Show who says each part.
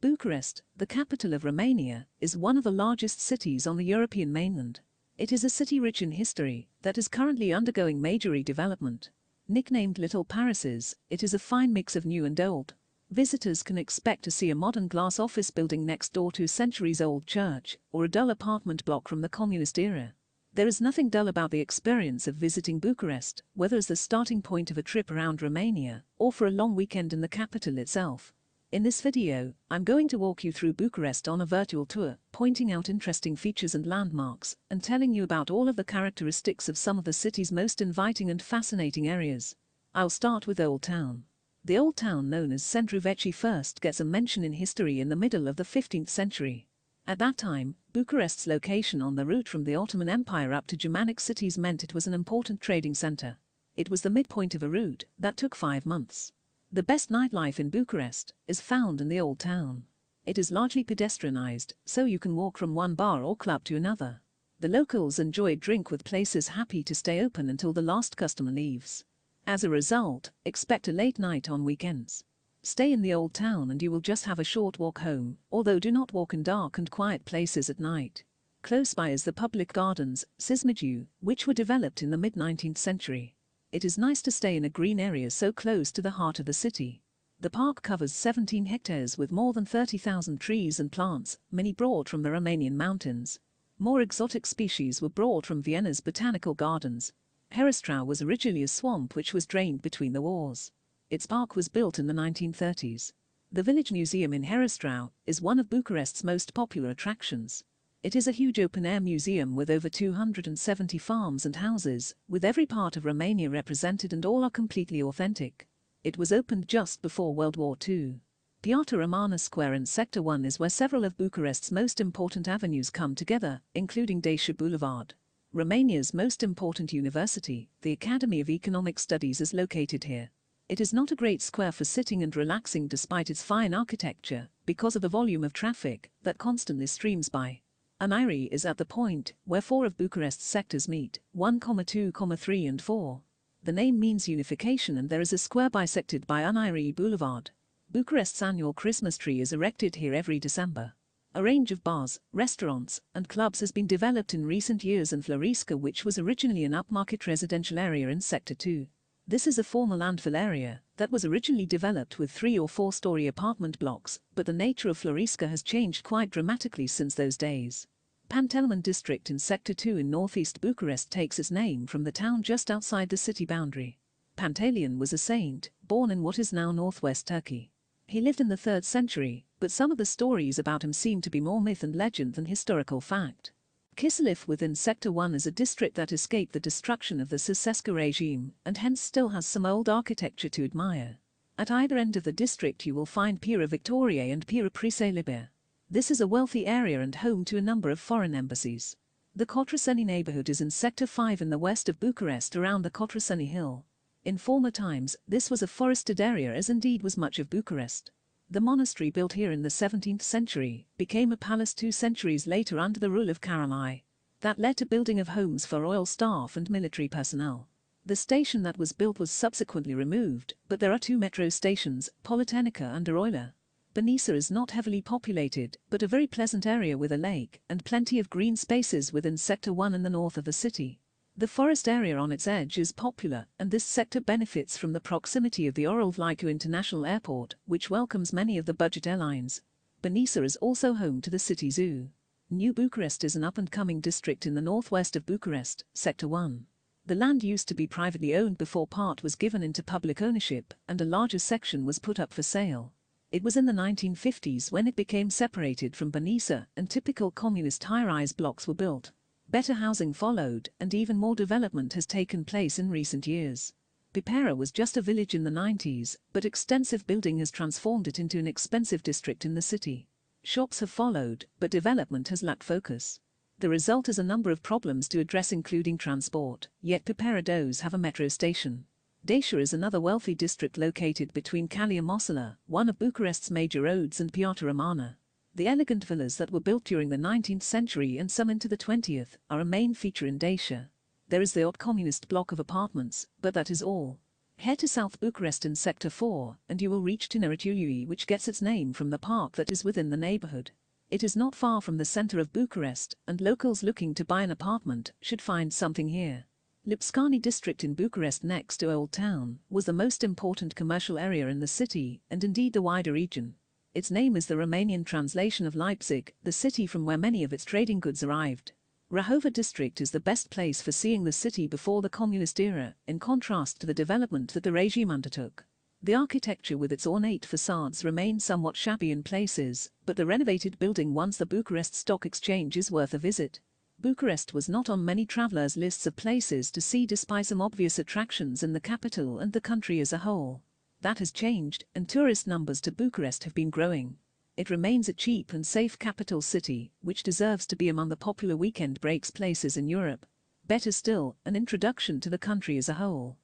Speaker 1: Bucharest, the capital of Romania, is one of the largest cities on the European mainland. It is a city rich in history that is currently undergoing major redevelopment. Nicknamed Little Paris's, it is a fine mix of new and old. Visitors can expect to see a modern glass office building next door to a centuries-old church, or a dull apartment block from the communist era. There is nothing dull about the experience of visiting Bucharest, whether as the starting point of a trip around Romania, or for a long weekend in the capital itself. In this video, I'm going to walk you through Bucharest on a virtual tour, pointing out interesting features and landmarks, and telling you about all of the characteristics of some of the city's most inviting and fascinating areas. I'll start with Old Town. The Old Town, known as Centru Vecii, first gets a mention in history in the middle of the 15th century. At that time, Bucharest's location on the route from the Ottoman Empire up to Germanic cities meant it was an important trading center. It was the midpoint of a route that took 5 months. The best nightlife in Bucharest is found in the Old Town. It is largely pedestrianized, so you can walk from one bar or club to another. The locals enjoy a drink with places happy to stay open until the last customer leaves. As a result, expect a late night on weekends. Stay in the Old Town and you will just have a short walk home, although do not walk in dark and quiet places at night. Close by is the public gardens, Cismigiu, which were developed in the mid-19th century. It is nice to stay in a green area so close to the heart of the city. The park covers 17 hectares with more than 30,000 trees and plants, many brought from the Romanian mountains. More exotic species were brought from Vienna's botanical gardens. Herastrau was originally a swamp which was drained between the wars. Its park was built in the 1930s. The Village Museum in Herastrau is one of Bucharest's most popular attractions. It is a huge open-air museum with over 270 farms and houses, with every part of Romania represented, and all are completely authentic. It was opened just before World War II. Piata Romana Square in Sector 1 is where several of Bucharest's most important avenues come together, including Dacia Boulevard. Romania's most important university, the Academy of Economic Studies, is located here. It is not a great square for sitting and relaxing despite its fine architecture, because of the volume of traffic that constantly streams by. Unirii is at the point where 4 of Bucharest's sectors meet, 1, 2, 3 and 4. The name means unification, and there is a square bisected by Unirii Boulevard. Bucharest's annual Christmas tree is erected here every December. A range of bars, restaurants, and clubs has been developed in recent years in Floreasca, which was originally an upmarket residential area in Sector 2. This is a former landfill area that was originally developed with 3 or 4-story apartment blocks, but the nature of Floreasca has changed quite dramatically since those days. Pantelimon district in Sector 2 in northeast Bucharest takes its name from the town just outside the city boundary. Pantelimon was a saint, born in what is now northwest Turkey. He lived in the 3rd century, but some of the stories about him seem to be more myth and legend than historical fact. Kiseleff within Sector 1 is a district that escaped the destruction of the Ceausescu regime, and hence still has some old architecture to admire. At either end of the district you will find Piera Victoriei and Piera Pricelibia. This is a wealthy area and home to a number of foreign embassies. The Cotroceni neighborhood is in Sector 5 in the west of Bucharest around the Cotroceni hill. In former times, this was a forested area, as indeed was much of Bucharest. The monastery, built here in the 17th century, became a palace 2 centuries later under the rule of Carol I. That led to building of homes for royal staff and military personnel. The station that was built was subsequently removed, but there are 2 metro stations, Politenica and Oroila. Baneasa is not heavily populated, but a very pleasant area with a lake and plenty of green spaces within Sector 1 in the north of the city. The forest area on its edge is popular, and this sector benefits from the proximity of the Oral-Vlaicu International Airport, which welcomes many of the budget airlines. Baneasa is also home to the city zoo. New Bucharest is an up-and-coming district in the northwest of Bucharest, Sector 1. The land used to be privately owned before part was given into public ownership, and a larger section was put up for sale. It was in the 1950s when it became separated from Baneasa and typical communist high-rise blocks were built. Better housing followed, and even more development has taken place in recent years. Pipera was just a village in the 90s, but extensive building has transformed it into an expensive district in the city. Shops have followed, but development has lacked focus. The result is a number of problems to address, including transport, yet Pipera does have a metro station. Dacia is another wealthy district located between Calea Mosala, one of Bucharest's major roads, and Piata Romana. The elegant villas that were built during the 19th century and some into the 20th are a main feature in Dacia. There is the odd communist block of apartments, but that is all. Head to South Bucharest in Sector 4 and you will reach Tineretului, which gets its name from the park that is within the neighborhood. It is not far from the center of Bucharest, and locals looking to buy an apartment should find something here. Lipscani district in Bucharest, next to Old Town, was the most important commercial area in the city and indeed the wider region. Its name is the Romanian translation of Leipzig, the city from where many of its trading goods arrived. Rahova district is the best place for seeing the city before the communist era, in contrast to the development that the regime undertook. The architecture with its ornate facades remains somewhat shabby in places, but the renovated building once the Bucharest Stock Exchange is worth a visit. Bucharest was not on many travelers' lists of places to see despite some obvious attractions in the capital and the country as a whole. That has changed, and tourist numbers to Bucharest have been growing. It remains a cheap and safe capital city, which deserves to be among the popular weekend breaks places in Europe. Better still, an introduction to the country as a whole.